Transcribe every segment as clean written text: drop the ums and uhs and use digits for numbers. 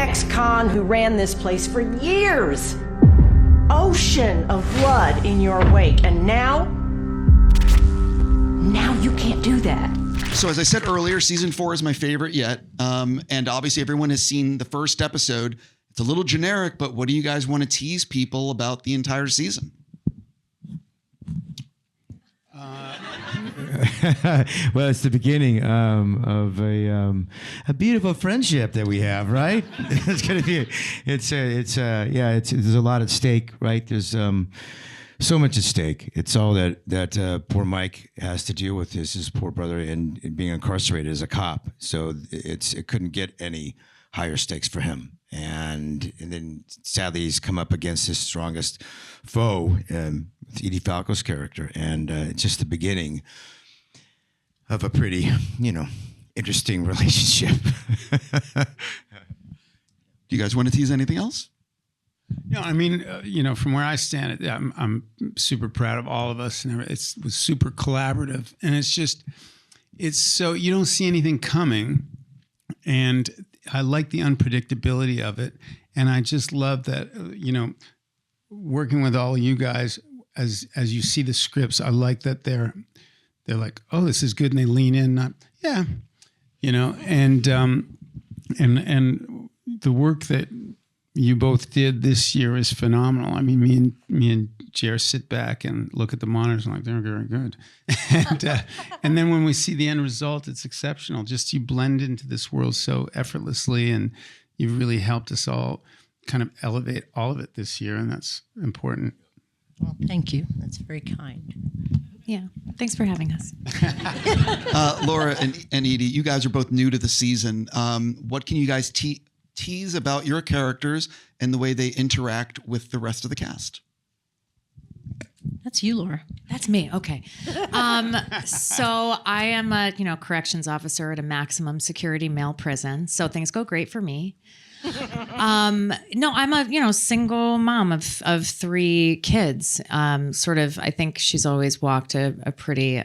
ex-con who ran this place for years. Ocean of blood in your wake, and now you can't do that. So as I said earlier, season 4 is my favorite yet. And obviously everyone has seen the first episode. It's a little generic, but what do you guys want to tease people about the entire season? Well, it's the beginning of a beautiful friendship that we have, right? It's gonna be. There's a lot at stake, right? There's so much at stake. It's all that poor Mike has to deal with, his poor brother and being incarcerated as a cop. So it couldn't get any higher stakes for him. And then sadly he's come up against his strongest foe, with Edie Falco's character, and it's just the beginning of a pretty, interesting relationship. Do you guys want to tease anything else? No, I mean, from where I stand, I'm super proud of all of us, and it was super collaborative, and it's so you don't see anything coming, and I like the unpredictability of it, and I just love that, working with all of you guys as you see the scripts. I like that they're like, oh, this is good, and they lean in, and the work that you both did this year is phenomenal. I mean, me and Jer sit back and look at the monitors and like, they're very good. And then when we see the end result, it's exceptional. Just you blend into this world so effortlessly, and you've really helped us all kind of elevate all of it this year, and that's important. Well, thank you. That's very kind. Yeah, thanks for having us. Laura and Edie, you guys are both new to the season. What can you guys tease about your characters and the way they interact with the rest of the cast? That's you, Laura. That's me. Okay. So I am a corrections officer at a maximum security male prison. So things go great for me. No, I'm a single mom of 3 kids. I think she's always walked a pretty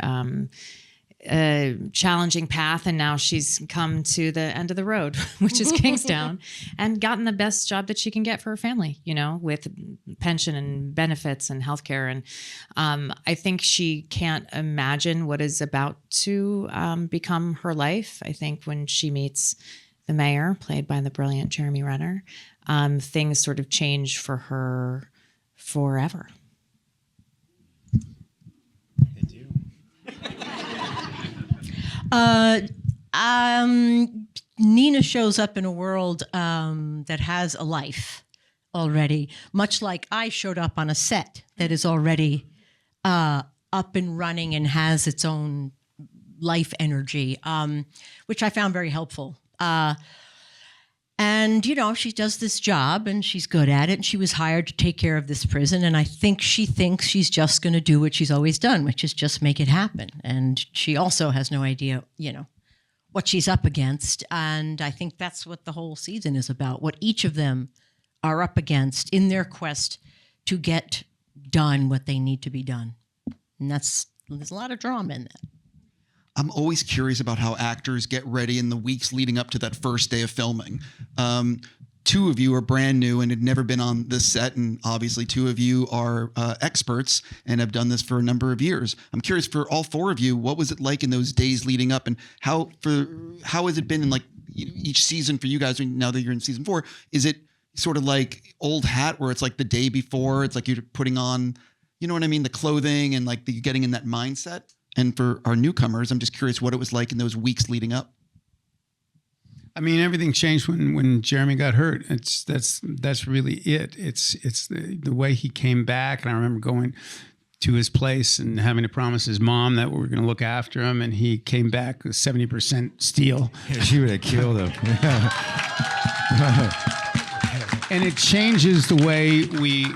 challenging path, and now she's come to the end of the road, which is Kingstown, and gotten the best job that she can get for her family, with pension and benefits and healthcare. And I think she can't imagine what is about to become her life. I think when she meets the mayor, played by the brilliant Jeremy Renner, things sort of change for her forever. Nina shows up in a world that has a life already, much like I showed up on a set that is already up and running and has its own life energy, which I found very helpful. And, she does this job and she's good at it, and she was hired to take care of this prison. And I think she thinks she's just going to do what she's always done, which is just make it happen. And she also has no idea, what she's up against. And I think that's what the whole season is about, what each of them are up against in their quest to get done what they need to be done. And there's a lot of drama in that. I'm always curious about how actors get ready in the weeks leading up to that first day of filming. 2 of you are brand new and had never been on this set, and obviously 2 of you are experts and have done this for a number of years. I'm curious, for all 4 of you, what was it like in those days leading up, and how has it been in each season for you guys? Now that you're in season 4, is it sort of like old hat where it's like the day before, it's like you're putting on, the clothing and you're getting in that mindset? And for our newcomers, I'm just curious what it was like in those weeks leading up. I mean, everything changed when Jeremy got hurt. That's really it. It's the way he came back, and I remember going to his place and having to promise his mom that we were going to look after him, and he came back with 70% steel. Yeah, she would have killed him. And it changes the way we,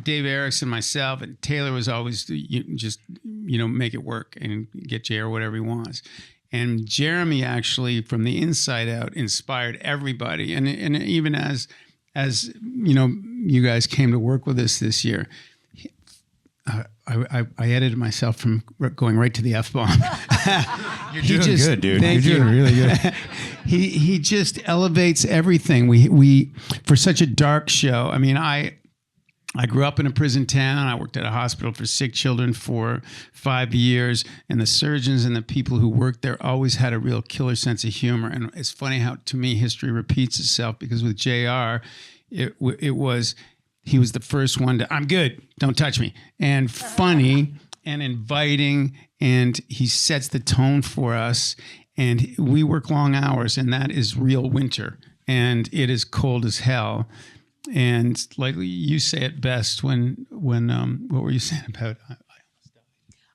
Dave Erickson, myself, and Taylor was always just make it work and get Jay or whatever he wants. And Jeremy actually, from the inside out, inspired everybody. And even as you guys came to work with us this year, I edited myself from going right to the F-bomb. You're doing good, dude. Thank You're you. doing really good. He just elevates everything. We for such a dark show. I mean, I grew up in a prison town. I worked at a hospital for sick children for 5 years, and the surgeons and the people who worked there always had a real killer sense of humor. And it's funny how, to me, history repeats itself, because with JR, he was the first one to, I'm good, don't touch me, and funny and inviting, and he sets the tone for us. And we work long hours, and that is real winter, and it is cold as hell. And like you say it best when what were you saying about?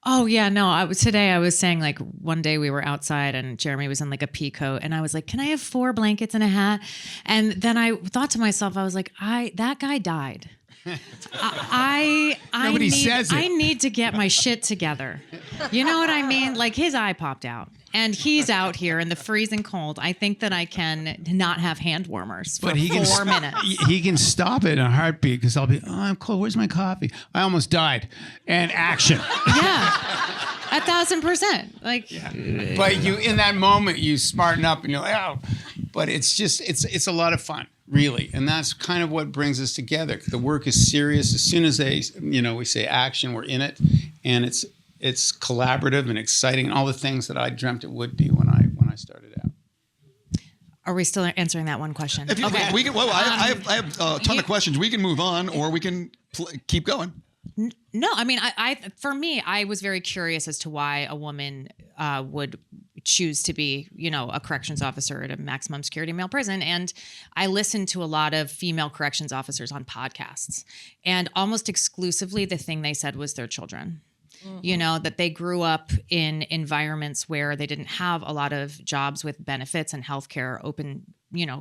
Oh yeah, no. Today I was saying, like, one day we were outside and Jeremy was in like a pea coat, and I was like, "Can I have 4 blankets and a hat?" And then I thought to myself, I was like, that guy died. Nobody says it. I need to get my shit together. You know what I mean? Like, his eye popped out, and he's out here in the freezing cold. I think that I can not have hand warmers for 4 minutes. He can stop it in a heartbeat, because I'll be, oh, I'm cold. Where's my coffee? I almost died. And action. Yeah, 1,000%. Like, But you, in that moment, you smarten up and you're like, oh. But it's just, it's a lot of fun, really. And that's kind of what brings us together. The work is serious. As soon as we say action, we're in it. And it's collaborative and exciting, and all the things that I dreamt it would be when I started out. are we still answering that one question? Okay. We can, well, I have a ton of questions. We can move on, or we can keep going. No, I mean, for me, I was very curious as to why a woman would choose to be, a corrections officer at a maximum security male prison. And I listened to a lot of female corrections officers on podcasts, and almost exclusively the thing they said was their children. Mm-hmm. That they grew up in environments where they didn't have a lot of jobs with benefits and healthcare open,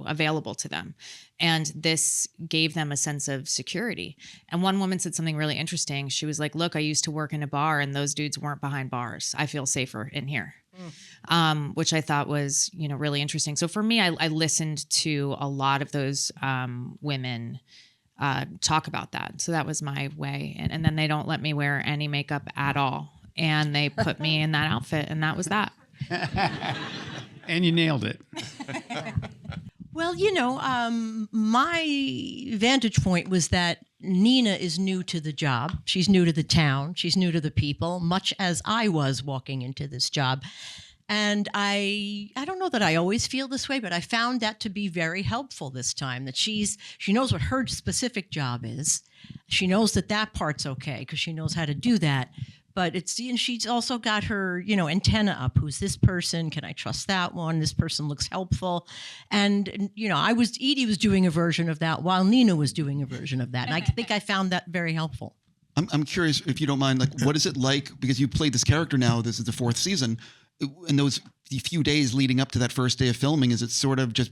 available to them. And this gave them a sense of security. And one woman said something really interesting. She was like, look, I used to work in a bar and those dudes weren't behind bars. I feel safer in here. Which I thought was, really interesting. So for me, I listened to a lot of those women talk about that. So that was my way. And then they don't let me wear any makeup at all. And they put me in that outfit, and that was that. And you nailed it. Well, my vantage point was that Nina is new to the job. She's new to the town. She's new to the people, much as I was walking into this job. And I don't know that I always feel this way, but I found that to be very helpful this time, that she knows what her specific job is. She knows that part's okay because she knows how to do that. But she's also got her, antenna up. Who's this person? Can I trust that one? This person looks helpful. And, Edie was doing a version of that while Nina was doing a version of that. And I think I found that very helpful. I'm curious, if you don't mind, like, what is it like? Because you played this character now, this is the 4th season. In those few days leading up to that first day of filming, is it sort of just,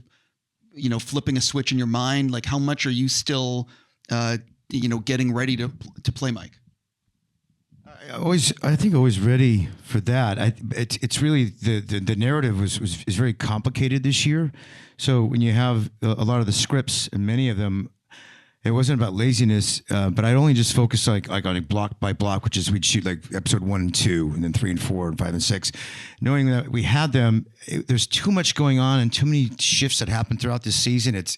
flipping a switch in your mind? Like, how much are you still, getting ready to play Mike? I think always ready for that. It's really the narrative is very complicated this year. So when you have a lot of the scripts, and many of them, it wasn't about laziness, but I'd only just focus like on block by block, which is we'd shoot like episode 1 and 2, and then 3 and 4 and 5 and 6, knowing that we had them. There's too much going on and too many shifts that happen throughout this season. It's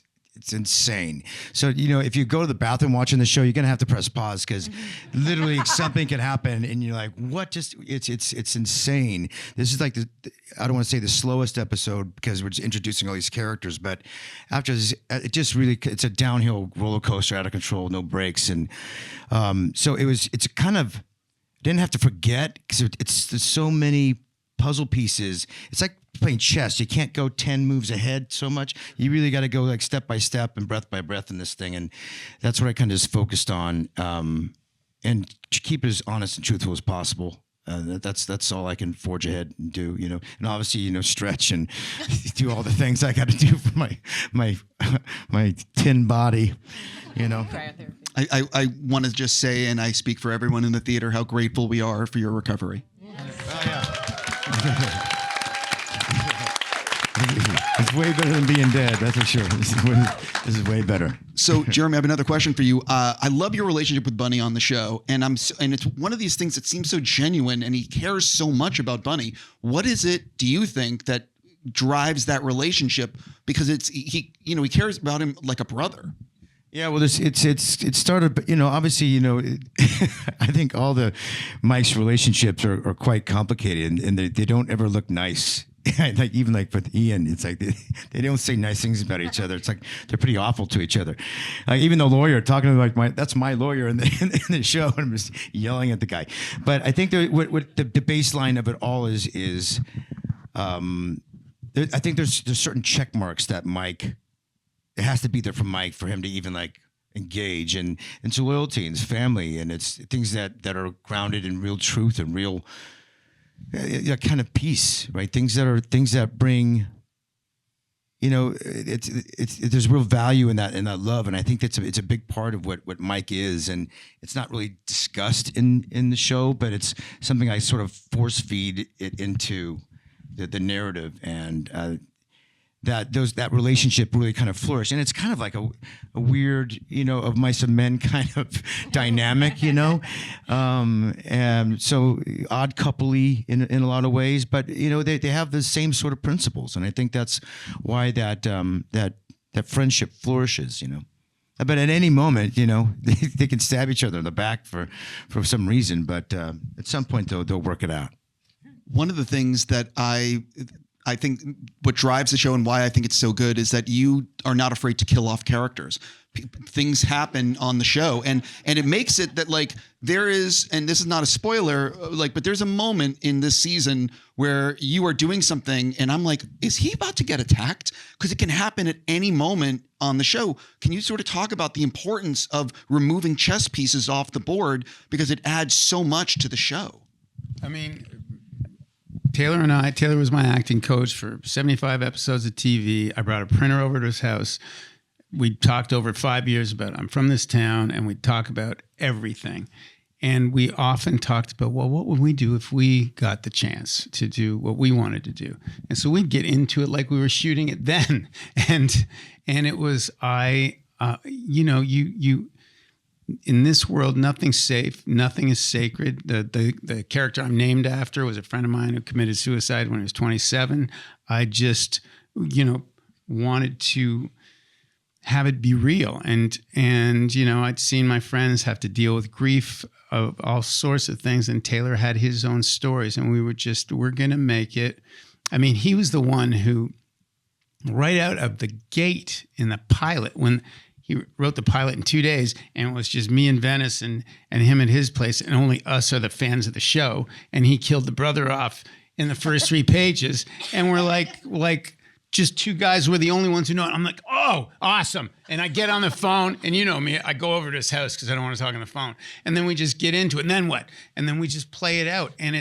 insane. So, if you go to the bathroom watching the show, you're going to have to press pause, because literally something can happen and you're like, what just, it's insane. This is like I don't want to say the slowest episode because we're just introducing all these characters, but after this, it's a downhill roller coaster, out of control, no brakes. And so it's kind of, didn't have to forget, because there's so many puzzle pieces. It's like playing chess. You can't go 10 moves ahead so much. You really got to go like step by step and breath by breath in this thing. And that's what I kind of just focused on, and to keep it as honest and truthful as possible. That's all I can forge ahead and do, and obviously, stretch and do all the things I got to do for my tin body, I want to just say, and I speak for everyone in the theater, how grateful we are for your recovery. Oh, yeah. It's way better than being dead, that's for sure. This is way better. So, Jeremy, I have another question for you. I love your relationship with Bunny on the show, and it's one of these things that seems so genuine, and he cares so much about Bunny. What is it, do you think, that drives that relationship? Because he cares about him like a brother. Yeah, well, it started, obviously, I think all the Mike's relationships are quite complicated, and they don't ever look nice. Even with Ian, it's like they don't say nice things about each other. It's like they're pretty awful to each other. Even the lawyer talking to that's my lawyer in the show, and I'm just yelling at the guy. But I think what the baseline of it all is I think there's certain check marks that Mike. It has to be there for Mike for him to even engage and into loyalty and his family, and it's things that are grounded in real truth and real kind of peace, right? Things that bring, there's real value in that love, and I think it's a big part of what Mike is, and it's not really discussed in the show, but it's something I sort of force feed it into the narrative, and that relationship really kind of flourished, and it's kind of like a weird, of mice and men kind of dynamic, and so odd couple-y in a lot of ways, but they have the same sort of principles, and I think that's why that friendship flourishes, But at any moment, they can stab each other in the back for some reason, but at some point they'll work it out. One of the things that I think what drives the show and why I think it's so good is that you are not afraid to kill off characters. Things happen on the show, and it makes it that there is, and this is not a spoiler, but there's a moment in this season where you are doing something, and I'm like, is he about to get attacked? Because it can happen at any moment on the show. Can you sort of talk about the importance of removing chess pieces off the board, because it adds so much to the show? I mean, Taylor was my acting coach for 75 episodes of TV. I brought a printer over to his house. We talked over 5 years about, I'm from this town, and we talk about everything. And we often talked about, well, what would we do if we got the chance to do what we wanted to do? And so we'd get into it like we were shooting it then. And it was, in this world, nothing's safe. Nothing is sacred. The character I'm named after was a friend of mine who committed suicide when he was 27. I just, wanted to have it be real. And I'd seen my friends have to deal with grief of all sorts of things. And Taylor had his own stories. And we're going to make it. I mean, he was the one who, right out of the gate in the pilot, when he wrote the pilot in 2 days, and it was just me in Venice and him at his place, and only us are the fans of the show. And he killed the brother off in the first 3 pages. And we're like just two guys were the only ones who know it. I'm like, oh, awesome. And I get on the phone, and you know me, I go over to his house because I don't want to talk on the phone. And then we just get into it. And then what? And then we just play it out. And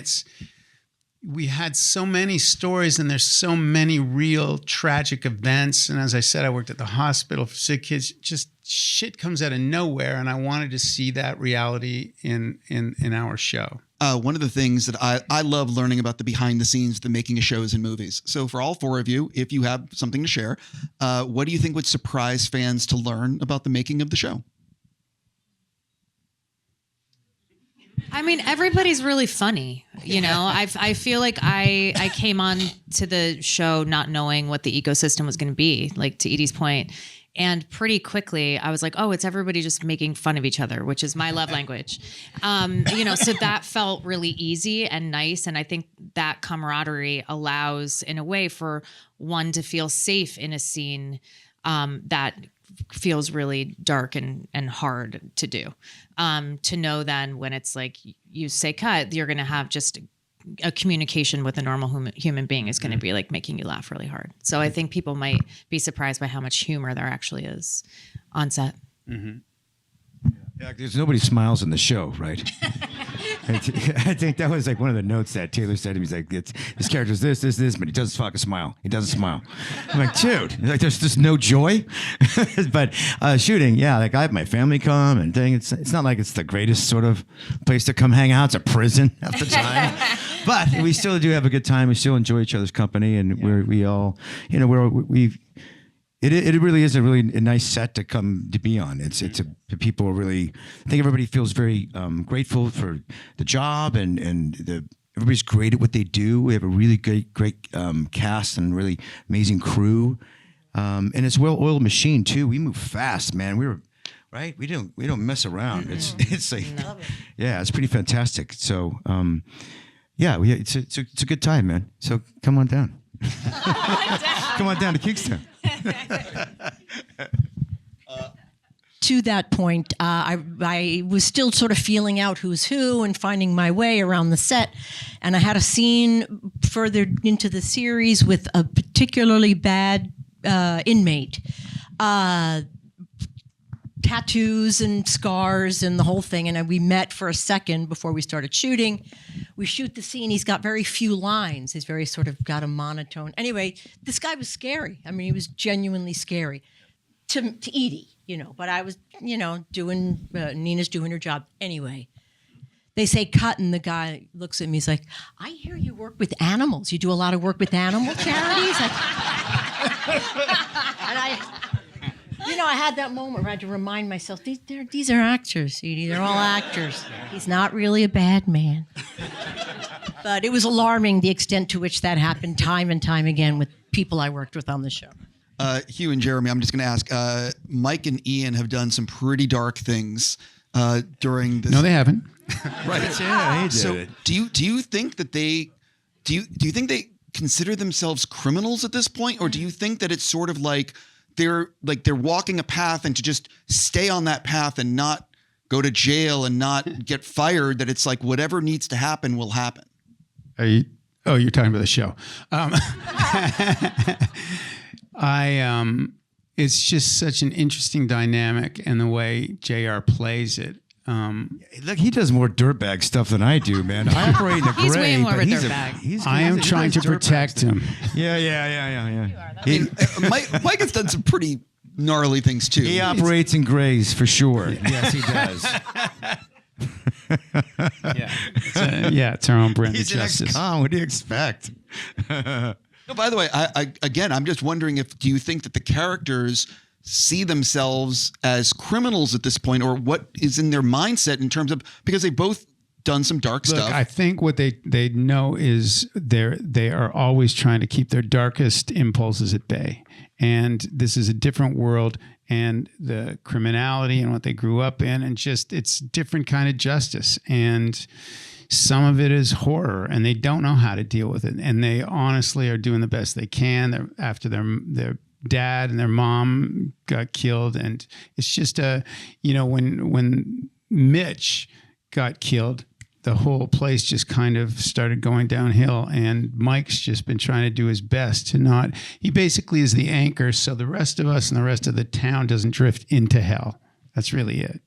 we had so many stories, and there's so many real tragic events. And as I said, I worked at the hospital for sick kids. Just shit comes out of nowhere, and I wanted to see that reality in our show. One of the things that I love learning about the behind the scenes, the making of shows and movies. So for all 4 of you, if you have something to share, what do you think would surprise fans to learn about the making of the show? I mean, everybody's really funny. I feel like I came on to the show not knowing what the ecosystem was going to be, like to Edie's point. And pretty quickly, I was like, oh, it's everybody just making fun of each other, which is my love language. So that felt really easy and nice. And I think that camaraderie allows, in a way, for one to feel safe in a scene that feels really dark and hard to do. To know then when it's like you say cut, you're going to have just a communication with a normal human being is going to be like making you laugh really hard. So I think people might be surprised by how much humor there actually is on set. Mm-hmm. Yeah, there's nobody smiles in the show, right? I think that was like one of the notes that Taylor said to me. He's like, this character's this, but he doesn't fucking smile. He doesn't smile. I'm like, dude, like there's just no joy. But shooting, yeah, like I have my family come and thing. It's not like it's the greatest sort of place to come hang out. It's a prison half the time. But we still do have a good time. We still enjoy each other's company, and we all, you know, it really is a really nice set to come to be on. People are really, I think everybody feels very grateful for the job, and everybody's great at what they do. We have a really great cast and really amazing crew, and it's a well-oiled machine too. We move fast, man. We don't mess around. It's like, yeah, it's pretty fantastic. So it's a good time, man. So come on down. Come on down to Kingstown. To that point, I was still sort of feeling out who's who and finding my way around the set. And I had a scene further into the series with a particularly bad inmate. Tattoos and scars and the whole thing. And we met for a second before we started shooting. We shoot the scene. He's got very few lines. He's very sort of got a monotone. Anyway, this guy was scary. I mean, he was genuinely scary to Edie, you know. But I was, you know, Nina's doing her job. Anyway, they say cut, and the guy looks at me. He's like, I hear you work with animals. You do a lot of work with animal charities? I had that moment where I had to remind myself, these are actors, Edie. They're all actors. He's not really a bad man. But it was alarming the extent to which that happened time and time again with people I worked with on the show. Hugh and Jeremy, I'm just going to ask, Mike and Ian have done some pretty dark things during this. No, they haven't. Right. Yeah, he did So it. do you think that do you think they consider themselves criminals at this point? Or do you think that it's sort of like they're walking a path, and to just stay on that path and not go to jail and not get fired, that it's like whatever needs to happen will happen? You're talking about the show. It's just such an interesting dynamic, and the way JR plays it. Look, he does more dirtbag stuff than I do, man. I operate in a gray. He's way more of a but dirtbag. I am trying to protect him. Yeah. I mean, Mike has done some pretty gnarly things too. He operates in grays for sure. Yes, he does. It's our own brand He's of an justice. ex-con. What do you expect? No, by the way, I'm just wondering do you think that the characters see themselves as criminals at this point, or what is in their mindset in terms of, because they've both done some dark stuff? I think what they know is they are always trying to keep their darkest impulses at bay. And this is a different world, and the criminality and what they grew up in, and just it's different kind of justice. And some of it is horror, and they don't know how to deal with it. And they honestly are doing the best they can. They're after their dad and their mom got killed, and it's just when Mitch got killed, the whole place just kind of started going downhill, and Mike's just been trying to do his best to not. He basically is the anchor, so the rest of us and the rest of the town doesn't drift into hell. That's really it.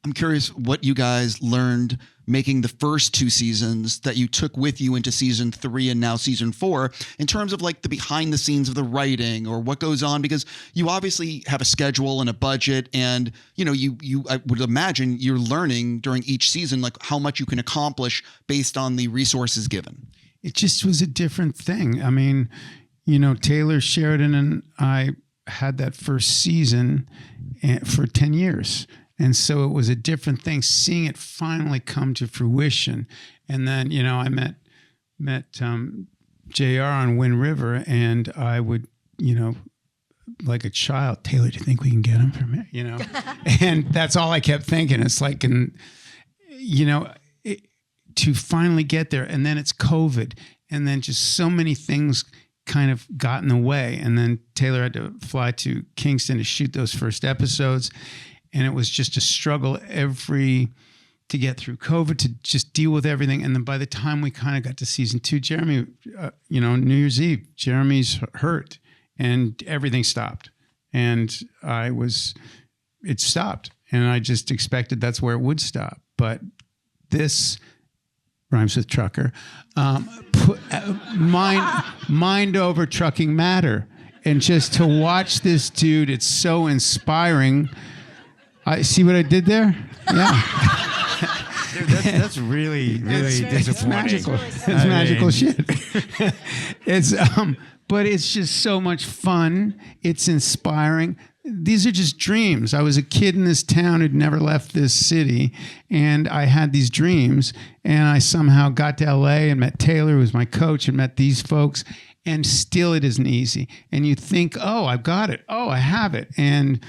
I'm curious what you guys learned making the first two seasons that you took with you into season 3 and now season 4, in terms of like the behind the scenes of the writing or what goes on, because you obviously have a schedule and a budget, and I would imagine you're learning during each season like how much you can accomplish based on the resources given. It just was a different thing. I mean, Taylor, Sheridan, and I had that first season for 10 years. And so it was a different thing, seeing it finally come to fruition. And then, I met JR on Wind River, and I would, like a child, Taylor, do you think we can get him from here? And that's all I kept thinking. It's like, to finally get there. And then it's COVID. And then just so many things kind of got in the way. And then Taylor had to fly to Kingston to shoot those first episodes. And it was just a struggle to get through COVID, to just deal with everything. And then by the time we kind of got to season 2, Jeremy, New Year's Eve, Jeremy's hurt and everything stopped. And it stopped. And I just expected that's where it would stop. But this rhymes with trucker, mind over trucking matter. And just to watch this dude, it's so inspiring. I see what I did there? Yeah. That's really disappointing. It's magical. It's magical shit. It's but it's just so much fun. It's inspiring. These are just dreams. I was a kid in this town who'd never left this city, and I had these dreams, and I somehow got to LA and met Taylor, who was my coach, and met these folks, and still it isn't easy. And you think, oh, I've got it. Oh, I have it. And,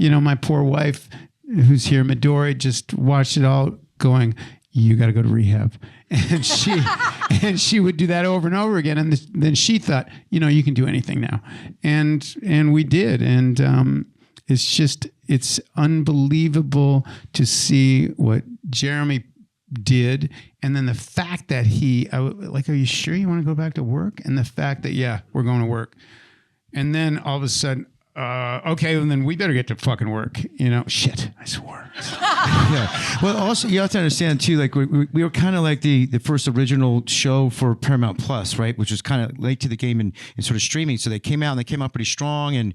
my poor wife, who's here, Midori, just watched it all going, you got to go to rehab. And she would do that over and over again. And then she thought, you can do anything now. And we did. And it's unbelievable to see what Jeremy did. And then the fact that are you sure you want to go back to work? And the fact that, yeah, we're going to work. And then all of a sudden, okay, well, then we better get to fucking work. Shit, I swore. Yeah. Well, also you have to understand too, like we were kind of like the first original show for Paramount Plus, right? Which was kind of late to the game and sort of streaming. So they came out pretty strong, and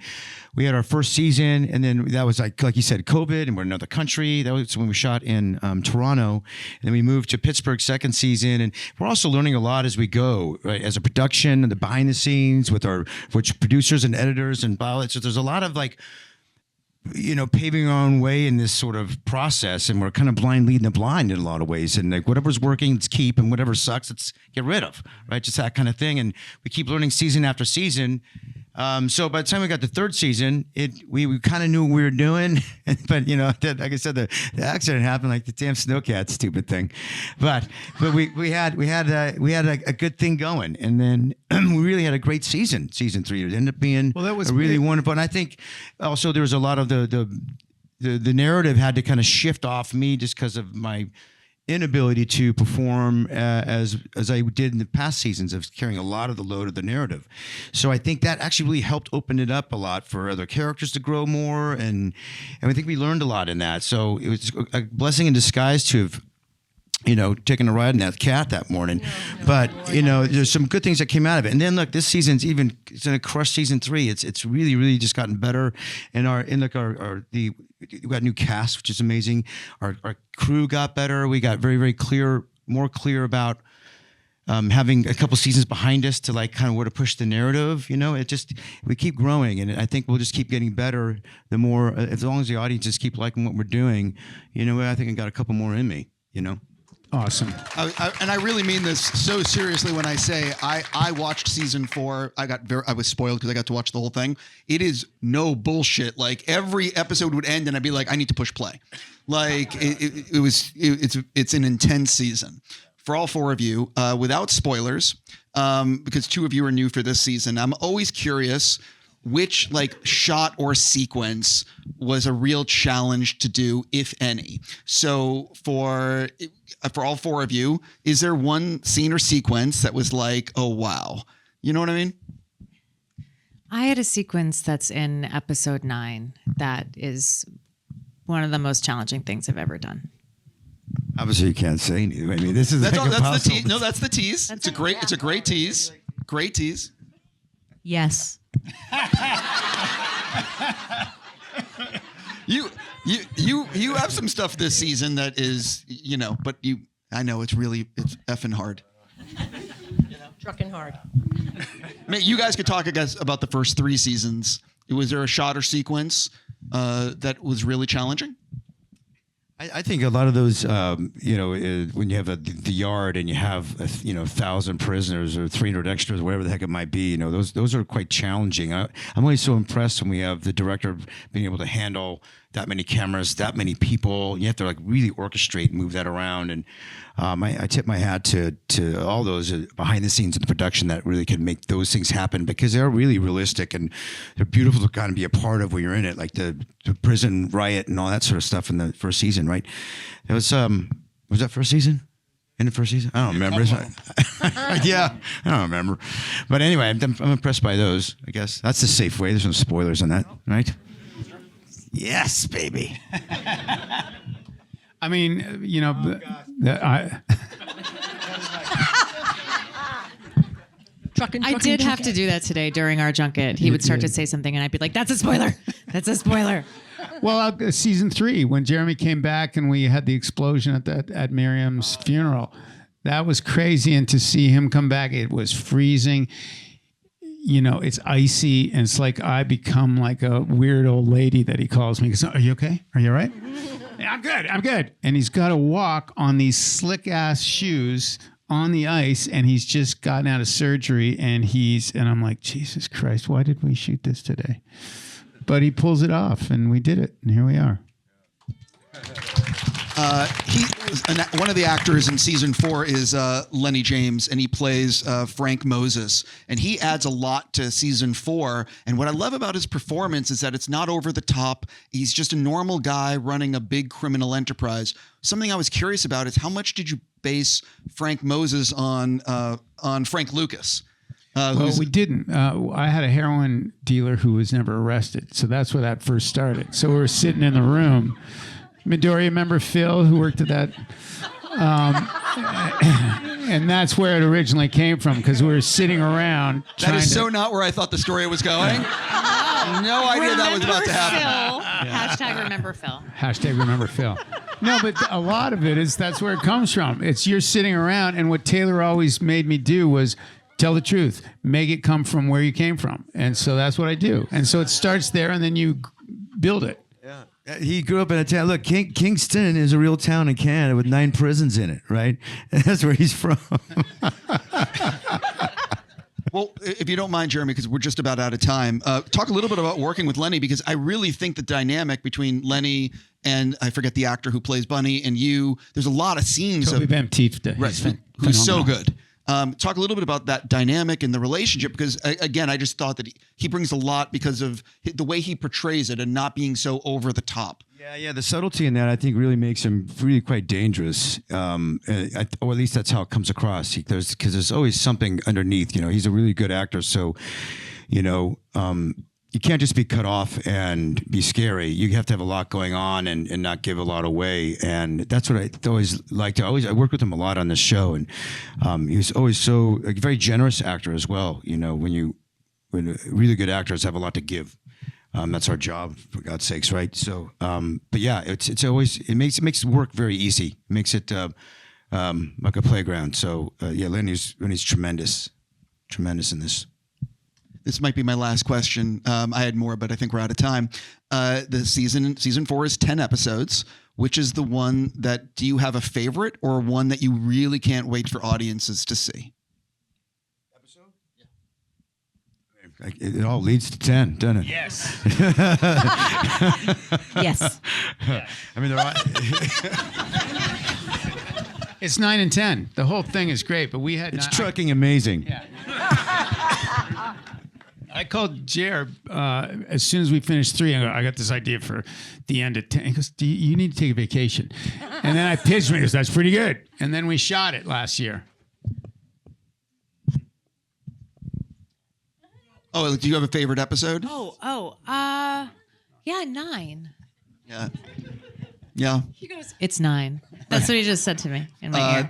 we had our first season, and then that was like you said, COVID, and we're in another country. That was when we shot in Toronto, and then we moved to Pittsburgh second season, and we're also learning a lot as we go, right? As a production and the behind the scenes with which producers and editors and pilots. So there's a lot of like, paving our own way in this sort of process, and we're kind of blind leading the blind in a lot of ways. And like whatever's working, let's keep, and whatever sucks, let's get rid of, right? Just that kind of thing. And we keep learning season after season. So by the time we got the third season, we kind of knew what we were doing, but like I said, the accident happened, like the damn snowcat stupid thing, but we had a good thing going, and then we really had a great season. Season 3 it ended up being really wonderful, and I think also there was a lot of the narrative had to kind of shift off me just because of my inability to perform as I did in the past seasons of carrying a lot of the load of the narrative. So I think that actually really helped open it up a lot for other characters to grow more, and I think we learned a lot in that. So it was a blessing in disguise to have taking a ride in that cat that morning. But there's some good things that came out of it. And then look, this season's it's gonna crush season 3. It's really, really just gotten better. And we got new cast, which is amazing. Our crew got better. We got very, very more clear about having a couple seasons behind us to like kind of where to push the narrative. We keep growing, and I think we'll just keep getting better the more, as long as the audience just keep liking what we're doing. I think I got a couple more in me. Awesome. And I really mean this so seriously when I say I watched season 4. I was spoiled because I got to watch the whole thing. It is no bullshit. Like every episode would end and I'd be like, I need to push play. Like it's an intense season. For all 4 of you, without spoilers, because 2 of you are new for this season, I'm always curious which like shot or sequence was a real challenge to do, if any. So for all 4 of you, is there one scene or sequence that was like, oh, wow. You know what I mean? I had a sequence that's in episode 9 that is one of the most challenging things I've ever done. Obviously, you can't say anything. I mean, this is that's the tease. No, that's the tease. It's a great tease. Great tease. Yes. You have some stuff this season that is, but I know it's effing hard. Trucking hard. You guys could talk, I guess, about the first 3 seasons. Was there a shot or sequence that was really challenging? I think a lot of those, when you have the yard and you have 1,000 prisoners or 300 extras, whatever the heck it might be, those are quite challenging. I'm always so impressed when we have the director being able to handle that many cameras, that many people. You have to like really orchestrate and move that around. And I tip my hat to all those behind the scenes in the production that really can make those things happen, because they're really realistic and they're beautiful to kind of be a part of when you're in it, like the prison riot and all that sort of stuff in the first season, right? It was that first season? In the first season? I don't remember. Yeah, I don't remember. But anyway, I'm impressed by those, I guess. That's the safe way. There's no spoilers on that, right? Yes, baby. I mean, I did have to do that today during our junket. He would start to say something and I'd be like, that's a spoiler. That's a spoiler. Well, season 3, when Jeremy came back and we had the explosion at Miriam's funeral, that was crazy. And to see him come back, it was freezing. You know, it's icy, and it's like I become like a weird old lady that he calls me. He goes, "Are you okay? Are you all right?" "Yeah, I'm good. And he's got to walk on these slick ass shoes on the ice, and he's just gotten out of surgery, and I'm like, Jesus Christ, why did we shoot this today? But he pulls it off, and we did it, and here we are. One of the actors in season 4 is Lenny James, and he plays Frank Moses, and he adds a lot to season 4. And what I love about his performance is that it's not over the top. He's just a normal guy running a big criminal enterprise. Something I was curious about is how much did you base Frank Moses on Frank Lucas? Well, we didn't. I had a heroin dealer who was never arrested, so that's where that first started. So we were sitting in the room. Midori, remember Phil, who worked at that? And that's where it originally came from, because we were sitting around. That is so not where I thought the story was going. No idea that was about to happen. Yeah. Hashtag remember Phil. Hashtag remember Phil. No, but a lot of it is that's where it comes from. It's you're sitting around, and what Taylor always made me do was tell the truth, make it come from where you came from. And so that's what I do. And so it starts there, and then you build it. He grew up in a town. Look, Kingston is a real town in Canada with 9 prisons in it, right? And that's where he's from. Well, if you don't mind, Jeremy, because we're just about out of time, talk a little bit about working with Lenny, because I really think the dynamic between Lenny and I forget the actor who plays Bunny and you, there's a lot of scenes Toby Baptiste, right, who's so good. Talk a little bit about that dynamic and the relationship, because again, I just thought that he brings a lot because of the way he portrays it and not being so over the top. Yeah. The subtlety in that, I think, really makes him really quite dangerous. Or at least that's how it comes across. Because there's always something underneath. You know, he's a really good actor, so you can't just be cut off and be scary. You have to have a lot going on and not give a lot away. And that's what I always liked. I worked with him a lot on this show, and he was always a very generous actor as well. You know, when really good actors have a lot to give. That's our job, for God's sakes, right? So, but yeah, it makes work very easy. It makes it like a playground. So Lenny's tremendous in this. This might be my last question. I had more, but I think we're out of time. The season 4 is 10 episodes. Which is the one do you have a favorite or one that you really can't wait for audiences to see? Episode? Yeah. It all leads to 10, doesn't it? Yes. Yes. I mean, It's 9 and 10. The whole thing is great, but we had it's trucking amazing. Yeah. I called Jer as soon as we finished 3. I got this idea for the end of 10. He goes, you need to take a vacation. And then I pitched him. He goes, that's pretty good. And then we shot it last year. Oh, do you have a favorite episode? Yeah, 9. Yeah. He goes, it's 9. That's what he just said to me in my ear.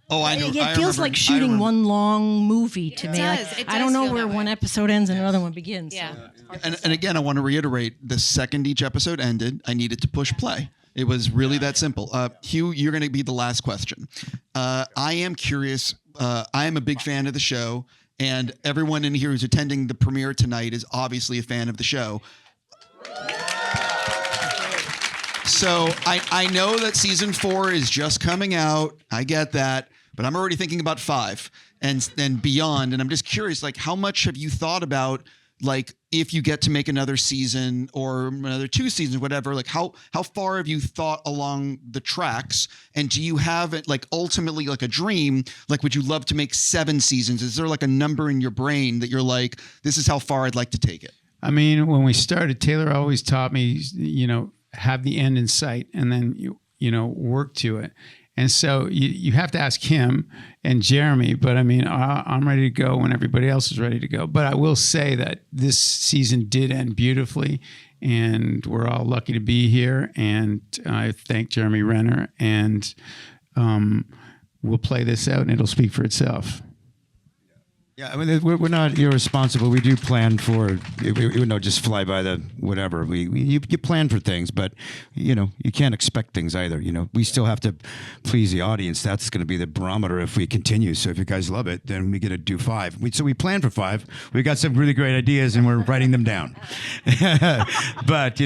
Oh, I know. It feels like shooting one long movie to me. does. Like, It I does don't know feel where that way. one episode ends and another one begins. Yeah. So. And again, I want to reiterate, the second each episode ended, I needed to push play. It was really that simple. Hugh, you're going to be the last question. I am curious. I am a big fan of the show, and everyone in here who's attending the premiere tonight is obviously a fan of the show. So I know that season 4 is just coming out. I get that. But I'm already thinking about 5 and beyond. And I'm just curious, like, how much have you thought about, like, if you get to make another season or another 2 seasons, whatever, like how far have you thought along the tracks? And do you have it, like, ultimately, like, a dream? Like, would you love to make 7 seasons? Is there like a number in your brain that you're like, this is how far I'd like to take it? I mean, when we started, Taylor always taught me, have the end in sight and then, work to it. And so you have to ask him and Jeremy, but I mean, I'm ready to go when everybody else is ready to go. But I will say that this season did end beautifully, and we're all lucky to be here. And I thank Jeremy Renner, and we'll play this out and it'll speak for itself. Yeah, I mean, we're not irresponsible. We do plan for, just fly by the whatever. You plan for things, but, you can't expect things either. We still have to please the audience. That's going to be the barometer if we continue. So if you guys love it, then we get to do 5. So we plan for 5. We got some really great ideas and we're writing them down. But,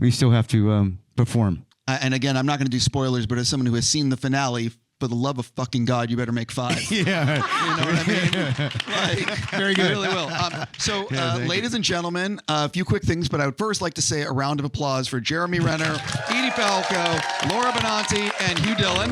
we still have to perform. And again, I'm not going to do spoilers, but as someone who has seen the finale, for the love of fucking God, you better make 5. Yeah. You know what I mean? Like, very good. I really will. Ladies and gentlemen, a few quick things, but I would first like to say a round of applause for Jeremy Renner, Edie Falco, Laura Benanti, and Hugh Dillon.